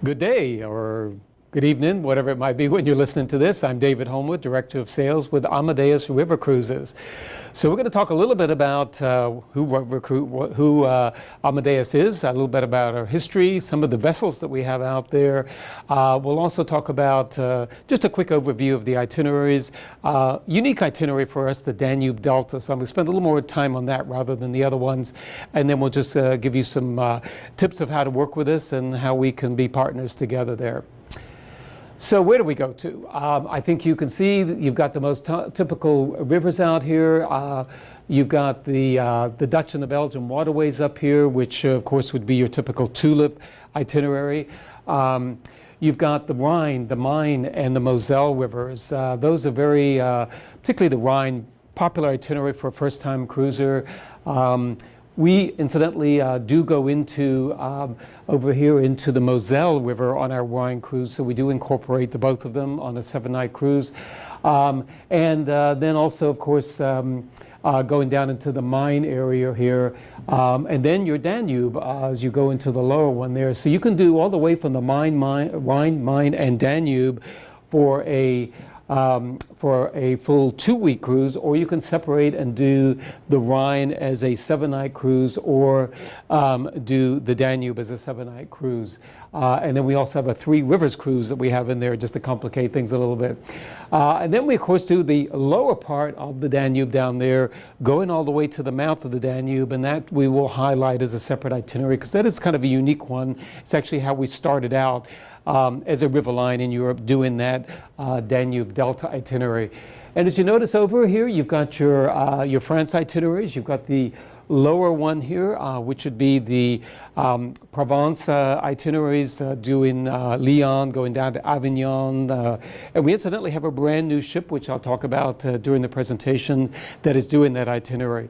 Good day or good evening, whatever it might be when you're listening to this. I'm David Homewood, Director of Sales with Amadeus River Cruises. So we're going to talk a little bit about who Amadeus is, a little bit about our history, some of the vessels that we have out there. We'll also talk about just a quick overview of the itineraries. Unique itinerary for us, the Danube Delta. So I'm going to spend a little more time on that rather than the other ones. And then we'll just give you some tips of how to work with us and how we can be partners together there. So where do we go to? I think you can see that you've got the most typical rivers out here. You've got the Dutch and the Belgian waterways up here, which of course would be your typical tulip itinerary. You've got the Rhine, the Main, and the Moselle rivers. Those are very, particularly the Rhine, popular itinerary for a first-time cruiser. We incidentally do go into over here into the Moselle River on our Rhine cruise, so we do incorporate the both of them on a 7-night cruise. Then also, of course, going down into the Main area here, and then your Danube as you go into the lower one there. So you can do all the way from the Rhine, Main, and Danube for a full 2-week cruise, or you can separate and do the Rhine as a 7-night cruise, or do the Danube as a 7-night cruise. And then we also have a 3 rivers cruise that we have in there just to complicate things a little bit. And then we of course do the lower part of the Danube down there, going all the way to the mouth of the Danube, and that we will highlight as a separate itinerary because that is kind of a unique one. It's actually how we started out as a river line in Europe, doing that Danube Delta itinerary. And as you notice over here, you've got your France itineraries. You've got the lower one here, which would be the Provence itineraries, doing Lyon, going down to Avignon. And we incidentally have a brand new ship, which I'll talk about during the presentation, that is doing that itinerary.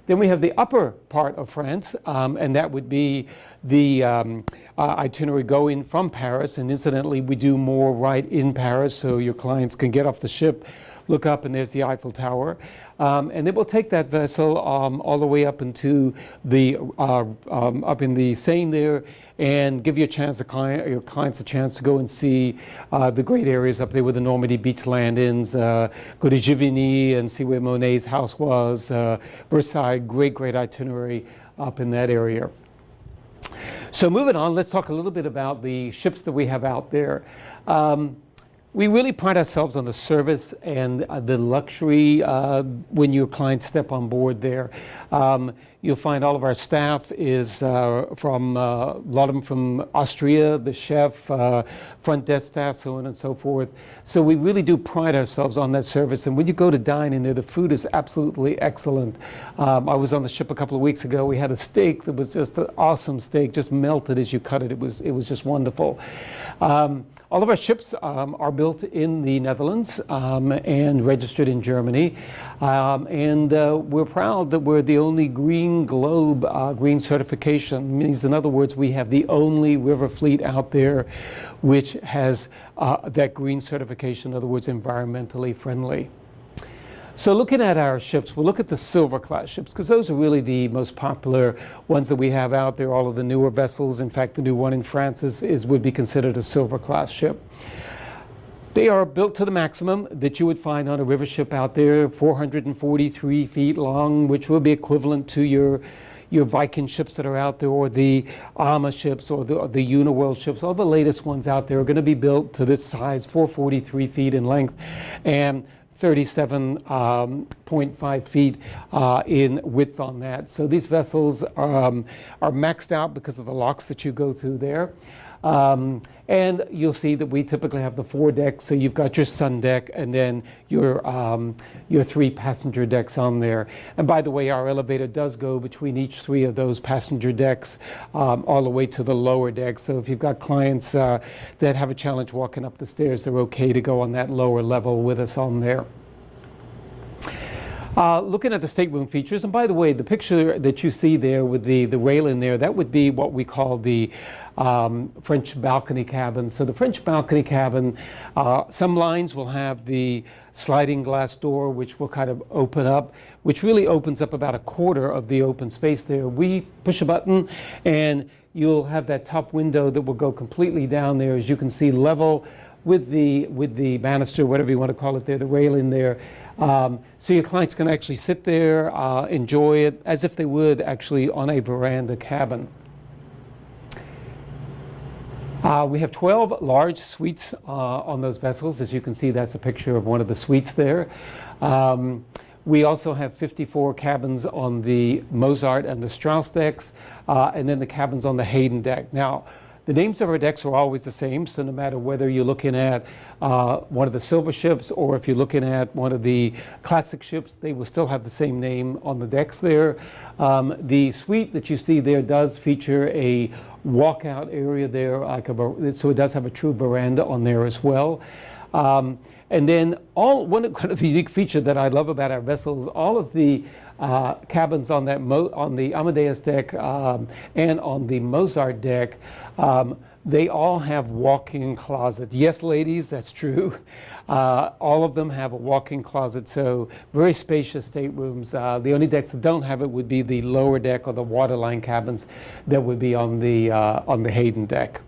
Then we have the upper part of France, and that would be the itinerary going from Paris. And incidentally, we do more right in Paris, so your clients can get off the ship, look up, and there's the Eiffel Tower. And then we'll take that vessel all the way up into the up in the Seine there, and give you a chance, your clients a chance to go and see the great areas up there with the Normandy beach land-ins, go to Givigny and see where Monet's house was, Versailles, great itinerary up in that area. So moving on, let's talk a little bit about the ships that we have out there. We really pride ourselves on the service and the luxury when your clients step on board there. You'll find all of our staff is from, a lot of them from Austria, the chef, front desk staff, so on and so forth. So we really do pride ourselves on that service. And when you go to dine in there, the food is absolutely excellent. I was on the ship a couple of weeks ago. We had a steak that was just an awesome steak, just melted as you cut it. It was just wonderful. All of our ships are built in the Netherlands and registered in Germany. We're proud that we're the only Green Globe green certification. It means, in other words, we have the only river fleet out there which has that green certification, in other words, environmentally friendly. So looking at our ships, we'll look at the silver class ships because those are really the most popular ones that we have out there. All of the newer vessels, in fact, the new one in France would be considered a silver class ship. They are built to the maximum that you would find on a river ship out there, 443 feet long, which will be equivalent to your Viking ships that are out there, or the AMA ships, or the Uniworld ships. All the latest ones out there are going to be built to this size, 443 feet in length, and 37.5 feet in width on that. So these vessels are maxed out because of the locks that you go through there. And you'll see that we typically have the 4 decks, so you've got your sun deck and then your 3 passenger decks on there. And by the way, our elevator does go between each 3 of those passenger decks all the way to the lower deck. So if you've got clients that have a challenge walking up the stairs, they're okay to go on that lower level with us on there. Looking at the stateroom features, and by the way, the picture that you see there with the railing there, that would be what we call the French balcony cabin. So the French balcony cabin, some lines will have the sliding glass door, which will kind of open up, which really opens up about a quarter of the open space there. We push a button and you'll have that top window that will go completely down there, as you can see, level with the banister, whatever you want to call it there, the railing there. So your clients can actually sit there, enjoy it as if they would actually on a veranda cabin. We have 12 large suites on those vessels. As you can see, that's a picture of one of the suites there. We also have 54 cabins on the Mozart and the Strauss decks, and then the cabins on the Haydn deck. Now, the names of our decks are always the same, so no matter whether you're looking at one of the silver ships or if you're looking at one of the classic ships, they will still have the same name on the decks there. The suite that you see there does feature a walkout area there, so it does have a true veranda on there as well. And then one of the unique feature that I love about our vessels, all of the cabins on the Amadeus deck and on the Mozart deck, they all have walk-in closets. Yes, ladies, that's true. All of them have a walk-in closet, so very spacious staterooms. The only decks that don't have it would be the lower deck or the waterline cabins that would be on the Haydn deck.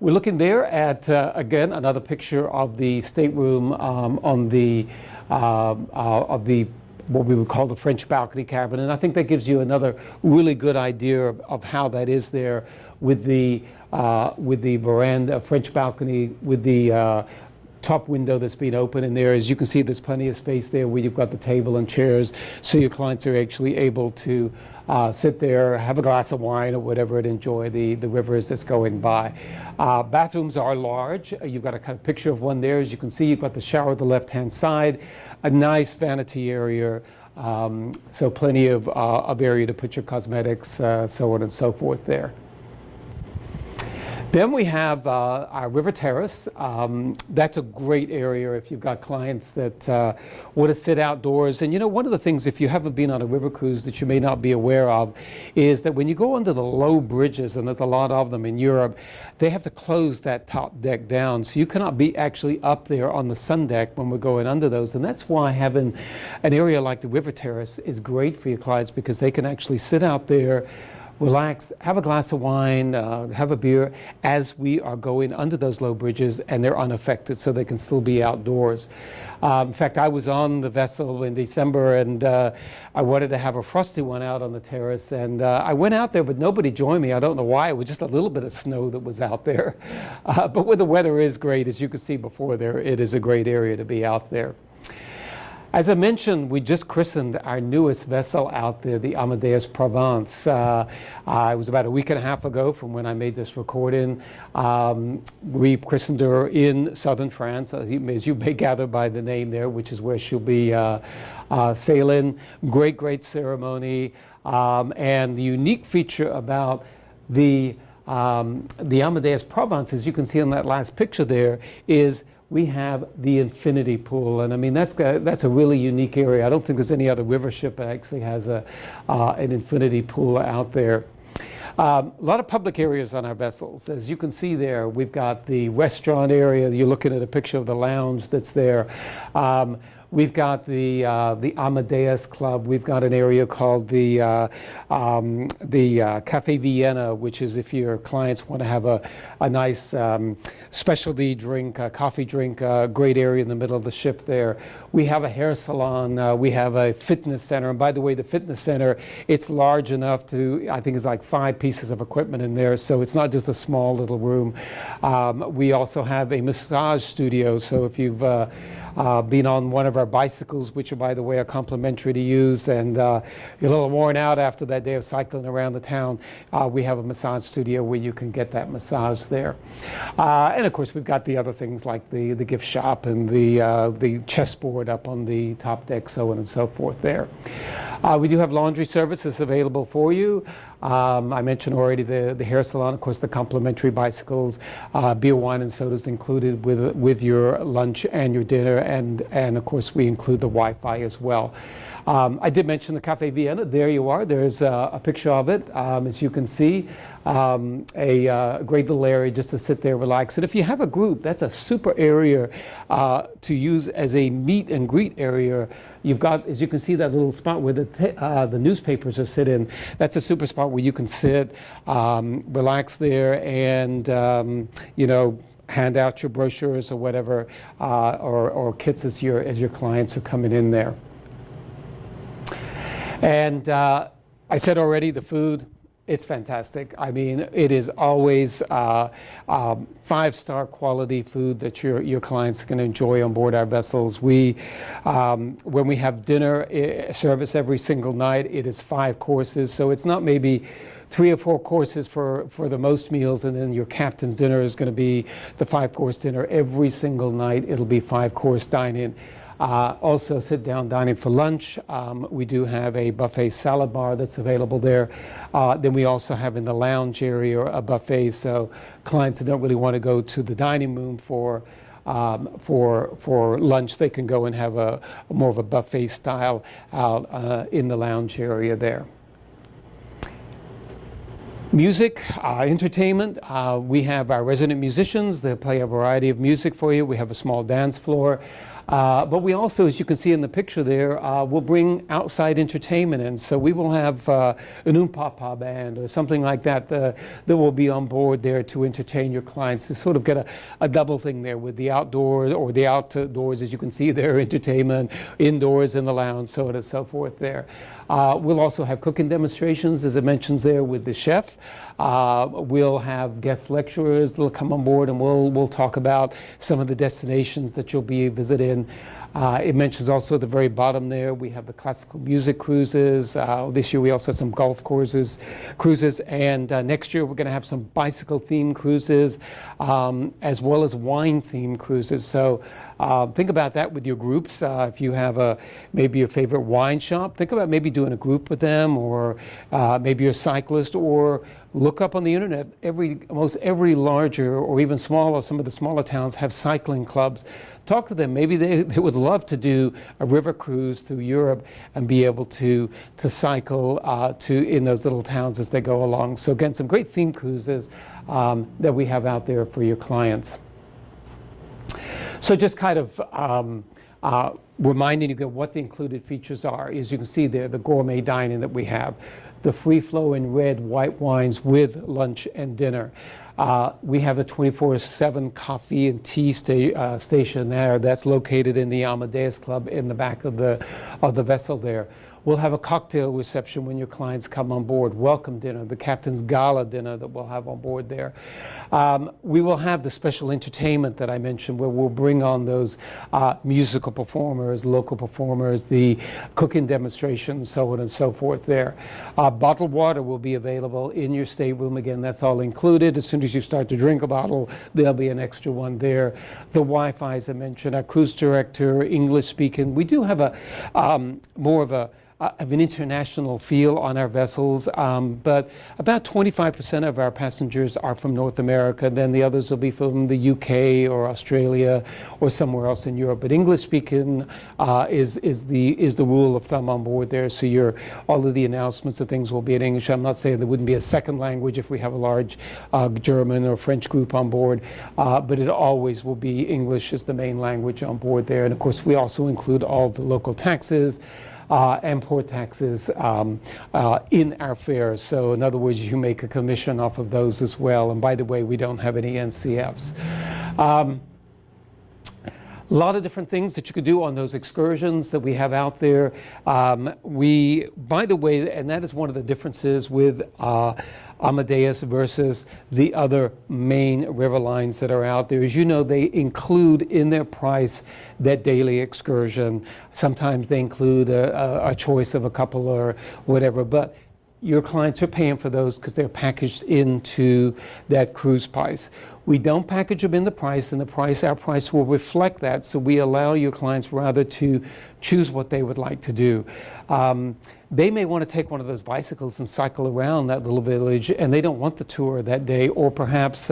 We're looking there at, again, another picture of the stateroom on the what we would call the French balcony cabin, and I think that gives you another really good idea of how that is there with the veranda, French balcony, with the top window that's been open in there. As you can see, there's plenty of space there where you've got the table and chairs, so your clients are actually able to sit there, have a glass of wine or whatever, and enjoy the rivers that's going by. Bathrooms are large. You've got a kind of picture of one there. As you can see, you've got the shower at the left-hand side, a nice vanity area, so plenty of area to put your cosmetics, so on and so forth there. Then we have our river terrace. That's a great area if you've got clients that want to sit outdoors. And you know, one of the things, if you haven't been on a river cruise, that you may not be aware of is that when you go under the low bridges, and there's a lot of them in Europe, they have to close that top deck down. So you cannot be actually up there on the sun deck when we're going under those. And that's why having an area like the river terrace is great for your clients, because they can actually sit out there, relax, have a glass of wine, have a beer as we are going under those low bridges, and they're unaffected, so they can still be outdoors. In fact, I was on the vessel in December, and I wanted to have a frosty one out on the terrace, and I went out there, but nobody joined me. I don't know why. It was just a little bit of snow that was out there. But where the weather is great, as you can see before there, it is a great area to be out there. As I mentioned, we just christened our newest vessel out there, the Amadeus Provence. It was about a week and a half ago from when I made this recording. We christened her in southern France, as you may gather by the name there, which is where she'll be sailing. Great ceremony. And the unique feature about the Amadeus Provence, as you can see on that last picture there, is we have the infinity pool, and I mean that's a really unique area. I don't think there's any other river ship that actually has an infinity pool out there. A lot of public areas on our vessels. As you can see there, we've got the restaurant area. You're looking at a picture of the lounge that's there. We've got the Amadeus Club. We've got an area called the Cafe Vienna, which is if your clients want to have a nice specialty drink, a coffee drink, a great area in the middle of the ship there. We have a hair salon. We have a fitness center. And by the way, the fitness center, it's large enough to, I think it's like 5 pieces of equipment in there. So it's not just a small little room. We also have a massage studio. So if you've been on one of our bicycles, which are, by the way, are complimentary to use, and you're a little worn out after that day of cycling around the town, we have a massage studio where you can get that massage there. And of course, we've got the other things like the gift shop and the chessboard up on the top deck, so on and so forth there. We do have laundry services available for you. I mentioned already the hair salon, of course, the complimentary bicycles, beer, wine, and sodas included with your lunch and your dinner, and of course we include the Wi-Fi as well. I did mention the Cafe Vienna. There you are. There's a picture of it, as you can see. A great little area just to sit there, relax. And if you have a group, that's a super area to use as a meet and greet area. You've got, as you can see, that little spot where the newspapers are sitting. That's a super spot where you can sit, relax there, and you know, hand out your brochures or whatever, or kits as your clients are coming in there. And I said already, the food, it's fantastic. I mean, it is always 5-star quality food that your clients can enjoy on board our vessels. We, when we have dinner service every single night, it is 5 courses. So it's not maybe 3 or 4 courses for the most meals, and then your captain's dinner is going to be the 5-course dinner every single night. It'll be 5-course dining. Also sit-down dining for lunch. We do have a buffet salad bar that's available there. Then we also have in the lounge area a buffet, so clients who don't really want to go to the dining room for lunch, they can go and have a more of a buffet style out in the lounge area there. Music, entertainment, we have our resident musicians. They play a variety of music for you. We have a small dance floor. But we also, as you can see in the picture there, will bring outside entertainment in. So we will have an Papa band or something like that that will be on board there to entertain your clients, to sort of get a double thing there with the outdoors or the outdoors, as you can see there, entertainment, indoors in the lounge, so on and so forth there. We'll also have cooking demonstrations, as it mentions there, with the chef. We'll have guest lecturers that'll come on board, and we'll talk about some of the destinations that you'll be visiting. It mentions also at the very bottom there, we have the classical music cruises. This year we also have some golf cruises, and next year we're going to have some bicycle themed cruises, as well as wine themed cruises. So think about that with your groups. If you have maybe your favorite wine shop, think about maybe doing a group with them, or maybe you're a cyclist, or look up on the internet. Almost every larger or even smaller, some of the smaller towns have cycling clubs. Talk to them. Maybe they would love to do a river cruise through Europe and be able to cycle in those little towns as they go along. So again, some great theme cruises that we have out there for your clients. So just kind of reminding you of what the included features are. As you can see there, the gourmet dining that we have, the free-flowing red, white wines with lunch and dinner. We have a 24/7 coffee and tea station there that's located in the Amadeus Club in the back of the vessel there. We'll have a cocktail reception when your clients come on board, welcome dinner, the captain's gala dinner that we'll have on board there. We will have the special entertainment that I mentioned, where we'll bring on those musical performers, local performers, the cooking demonstrations, so on and so forth there. Bottled water will be available in your stateroom. Again, that's all included. As soon as you start to drink a bottle, there'll be an extra one there. The Wi-Fi, as I mentioned, our cruise director, English speaking. We do have more of an international feel on our vessels, but about 25% of our passengers are from North America. Then the others will be from the UK or Australia or somewhere else in Europe. But English speaking is the rule of thumb on board there. So all of the announcements of things will be in English. I'm not saying there wouldn't be a second language if we have a large German or French group on board, but it always will be English as the main language on board there. And of course, we also include all the local taxes and port taxes in our fares. So in other words, you make a commission off of those as well. And by the way, we don't have any NCFs. A lot of different things that you could do on those excursions that we have out there. By the way, and that is one of the differences with Amadeus versus the other main river lines that are out there. As you know, they include in their price that daily excursion. Sometimes they include a choice of a couple or whatever, but your clients are paying for those because they're packaged into that cruise price. We don't package them in the price, and our price will reflect that. So we allow your clients rather to choose what they would like to do. They may want to take one of those bicycles and cycle around that little village, and they don't want the tour that day, or perhaps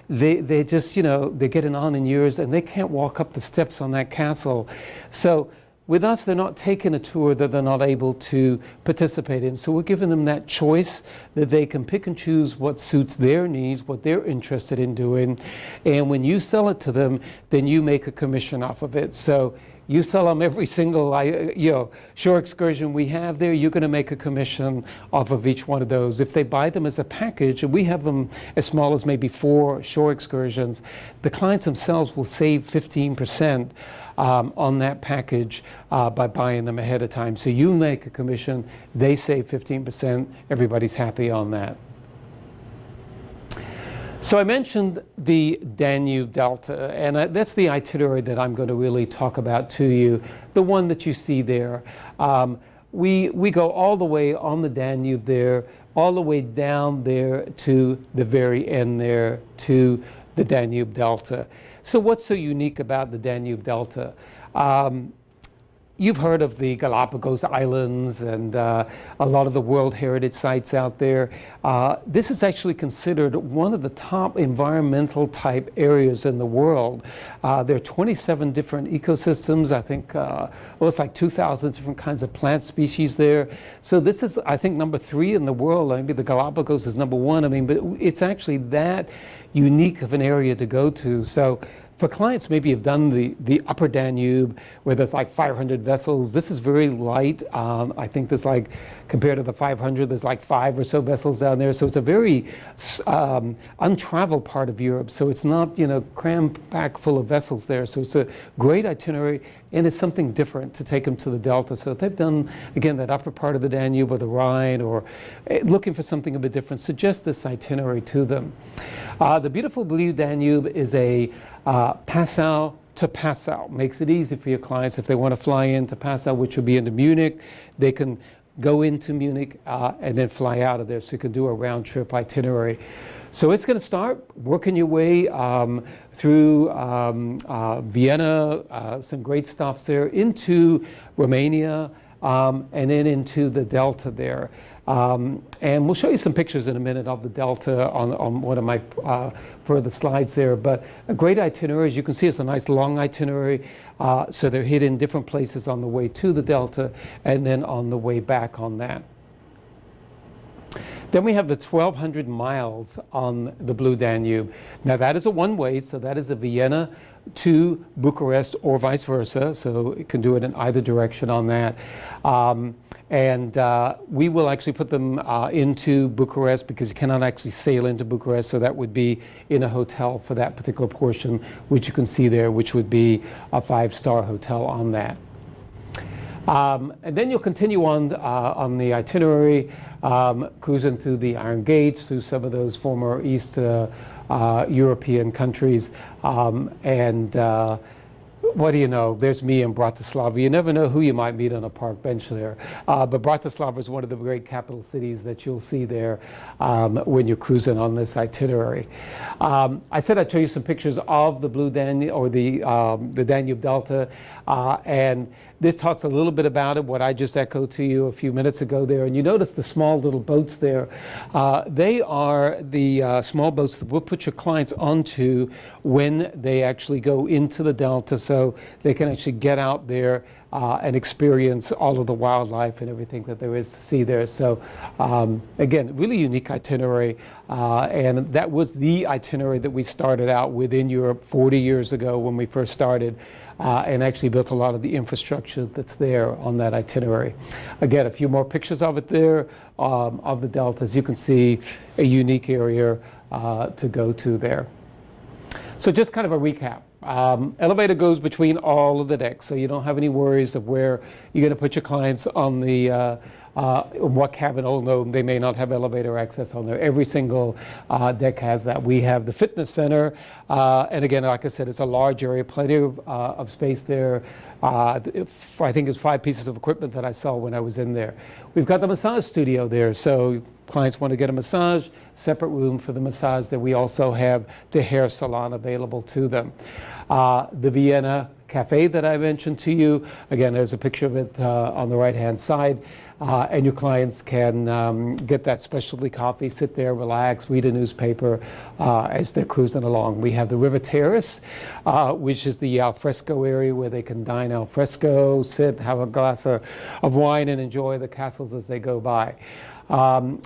they just, they're getting on in years and they can't walk up the steps on that castle. So with us, they're not taking a tour that they're not able to participate in. So we're giving them that choice that they can pick and choose what suits their needs, what they're interested in doing. And when you sell it to them, then you make a commission off of it. So you sell them every single shore excursion we have there, you're going to make a commission off of each one of those. If they buy them as a package, and we have them as small as maybe 4 shore excursions, the clients themselves will save 15% on that package by buying them ahead of time. So you make a commission, they save 15%, everybody's happy on that. So I mentioned the Danube Delta, and that's the itinerary that I'm going to really talk about to you, the one that you see there. We go all the way on the Danube there, all the way down there to the very end there, to the Danube Delta. So what's so unique about the Danube Delta? You've heard of the Galapagos Islands and a lot of the World Heritage sites out there. This is actually considered one of the top environmental type areas in the world. There are 27 different ecosystems. I think it's like 2,000 different kinds of plant species there. So this is, I think, number 3 in the world. Maybe the Galapagos is number 1. I mean, but it's actually that unique of an area to go to. So for clients maybe have done the upper Danube where there's like 500 vessels, this is very light. I think there's like, compared to the 500, there's like 5 or so vessels down there. So it's a very untraveled part of Europe. So it's not, crammed packed full of vessels there. So it's a great itinerary, and it's something different to take them to the Delta. So if they've done, again, that upper part of the Danube or the Rhine, or looking for something a bit different, suggest this itinerary to them. The beautiful blue Danube is a Passau to Passau. Makes it easy for your clients if they want to fly into Passau, which would be into Munich. They can go into Munich and then fly out of there, so you can do a round trip itinerary. So it's going to start working your way through Vienna, some great stops there, into Romania, and then into the Delta there. And we'll show you some pictures in a minute of the Delta on one of my further slides there. But a great itinerary, as you can see, it's a nice long itinerary. So they're hit in different places on the way to the Delta and then on the way back on that. Then we have the 1,200 miles on the Blue Danube. Now that is a one-way, so that is a Vienna to Bucharest or vice versa, so it can do it in either direction on that. We will actually put them into Bucharest because you cannot actually sail into Bucharest, so that would be in a hotel for that particular portion, which you can see there, which would be a 5-star hotel on that. And then you'll continue on the itinerary, cruising through the Iron Gates, through some of those former East European countries, what do you know? There's me in Bratislava. You never know who you might meet on a park bench there. But Bratislava is one of the great capital cities that you'll see there when you're cruising on this itinerary. I said I'd show you some pictures of the Blue Danube, or the Danube Delta, and this talks a little bit about it, what I just echoed to you a few minutes ago there. And you notice the small little boats there. They are the small boats that we'll put your clients onto when they actually go into the Delta, so they can actually get out there and experience all of the wildlife and everything that there is to see there. So again, really unique itinerary, and that was the itinerary that we started out with in Europe 40 years ago when we first started, and actually built a lot of the infrastructure that's there on that itinerary. Again, a few more pictures of it there, of the Delta. As you can see, a unique area to go to there. So just kind of a recap. Elevator goes between all of the decks, so you don't have any worries of where you're going to put your clients on the what cabin, although they may not have elevator access on there. Every single deck has that. We have the fitness center, and again, like I said, it's a large area, plenty of space there. I think it was 5 pieces of equipment that I saw when I was in there. We've got the massage studio there, so clients want to get a massage, separate room for the massage. That we also have the hair salon available to them. The Vienna Cafe that I mentioned to you, again, there's a picture of it on the right-hand side. And your clients can get that specialty coffee, sit there, relax, read a newspaper as they're cruising along. We have the River Terrace, which is the al fresco area where they can dine al fresco, sit, have a glass of wine, and enjoy the castles as they go by.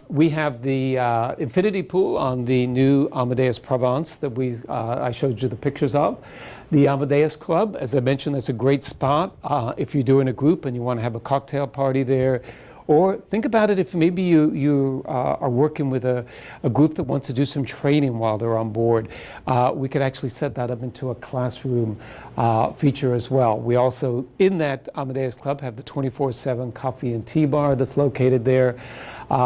We have the infinity pool on the new Amadeus Provence that I showed you the pictures of. The Amadeus Club, as I mentioned, that's a great spot if you're doing a group and you want to have a cocktail party there. Or think about it if maybe you are working with a group that wants to do some training while they're on board. We could actually set that up into a classroom feature as well. We also, in that Amadeus Club, have the 24/7 coffee and tea bar that's located there.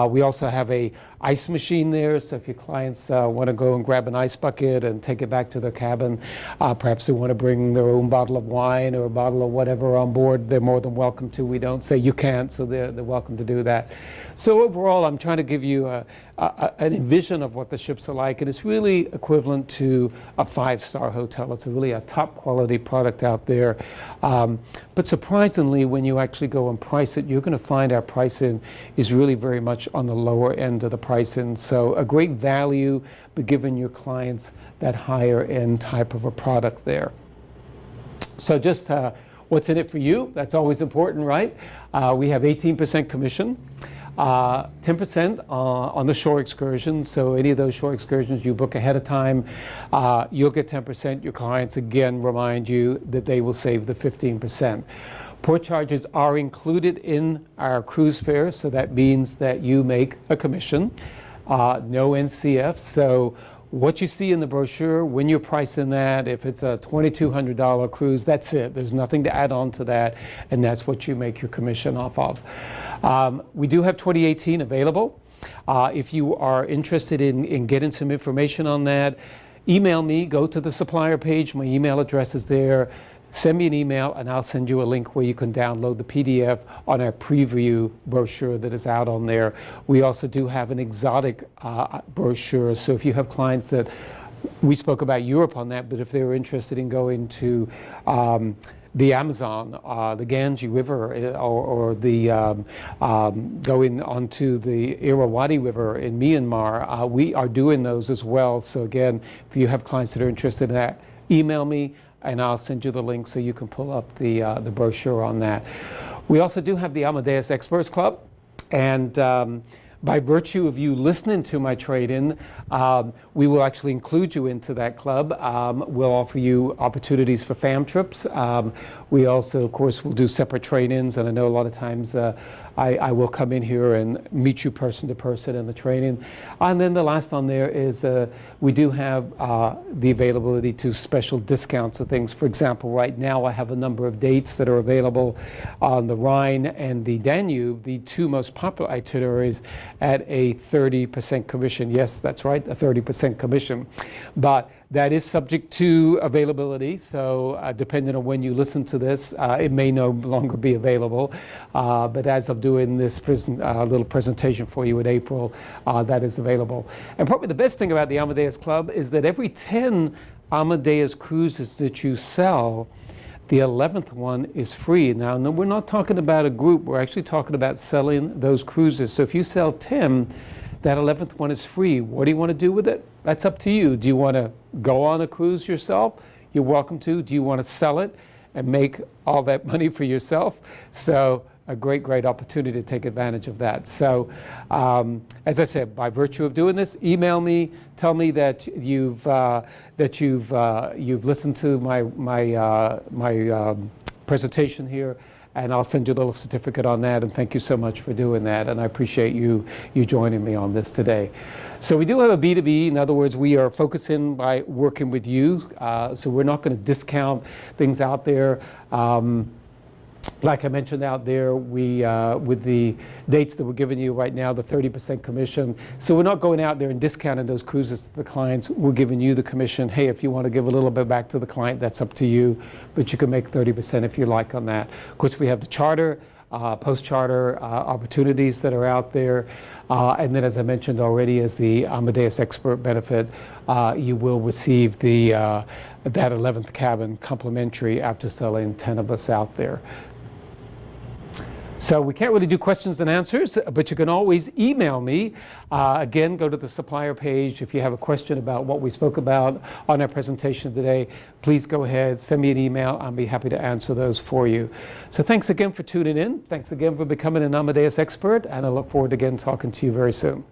We also have a ice machine there, so if your clients want to go and grab an ice bucket and take it back to their cabin, perhaps they want to bring their own bottle of wine or a bottle of whatever on board, they're more than welcome to. We don't say you can't, so they're welcome to do that. So overall, I'm trying to give you an vision of what the ships are like, and it's really equivalent to a 5-star hotel. It's really a top quality product out there. But surprisingly, when you actually go and price it, you're going to find our pricing is really very much on the lower end of the pricing. So a great value, but giving your clients that higher end type of a product there. So just what's in it for you? That's always important, right? We have 18% commission. 10% on the shore excursions. So any of those shore excursions you book ahead of time, you'll get 10%. Your clients, again, remind you that they will save the 15%. Port charges are included in our cruise fare, so that means that you make a commission. No NCF. So what you see in the brochure, when you're pricing that, if it's a $2,200 cruise, that's it. There's nothing to add on to that, and that's what you make your commission off of. We do have 2018 available. If you are interested in getting some information on that, email me, go to the supplier page. My email address is there. Send me an email and I'll send you a link where you can download the PDF on our preview brochure that is out on there. We also do have an exotic brochure, so if you have clients that, we spoke about Europe on that, but if they were interested in going to the Amazon, the Ganges River, or the going onto the Irrawaddy River in Myanmar, we are doing those as well. So again, if you have clients that are interested in that, email me and I'll send you the link so you can pull up the brochure on that. We also do have the Amadeus Experts Club, and by virtue of you listening to my trade-in, we will actually include you into that club. We'll offer you opportunities for fam trips. We also, of course, will do separate trade-ins, and I know a lot of times I will come in here and meet you person to person in the training. And then the last on there is we do have the availability to special discounts of things. For example, right now I have a number of dates that are available on the Rhine and the Danube, the 2 most popular itineraries, at a 30% commission. Yes, that's right, a 30% commission. But that is subject to availability, so depending on when you listen to this, it may no longer be available. But as of doing this little presentation for you in April, that is available. And probably the best thing about the Amadeus Club is that every 10 Amadeus cruises that you sell, the 11th one is free. Now, no, we're not talking about a group. We're actually talking about selling those cruises. So if you sell 10, that 11th one is free. What do you want to do with it? That's up to you. Do you want to go on a cruise yourself? You're welcome to. Do you want to sell it and make all that money for yourself? So a great, great opportunity to take advantage of that. So as I said, by virtue of doing this, email me, tell me that you've listened to my presentation here, and I'll send you a little certificate on that, and thank you so much for doing that, and I appreciate you joining me on this today. So we do have a B2B. In other words, we are focusing by working with you, so we're not going to discount things out there. Like I mentioned out there, we with the dates that we're giving you right now, the 30% commission. So we're not going out there and discounting those cruises to the clients. We're giving you the commission. Hey, if you want to give a little bit back to the client, that's up to you. But you can make 30% if you like on that. Of course, we have the charter, post-charter opportunities that are out there. And then, as I mentioned already, as the Amadeus Expert benefit, you will receive the that 11th cabin complimentary after selling 10 of us out there. So we can't really do questions and answers, but you can always email me. Again, go to the supplier page. If you have a question about what we spoke about on our presentation today, please go ahead, send me an email. I'll be happy to answer those for you. So thanks again for tuning in. Thanks again for becoming an Amadeus expert, and I look forward to again talking to you very soon.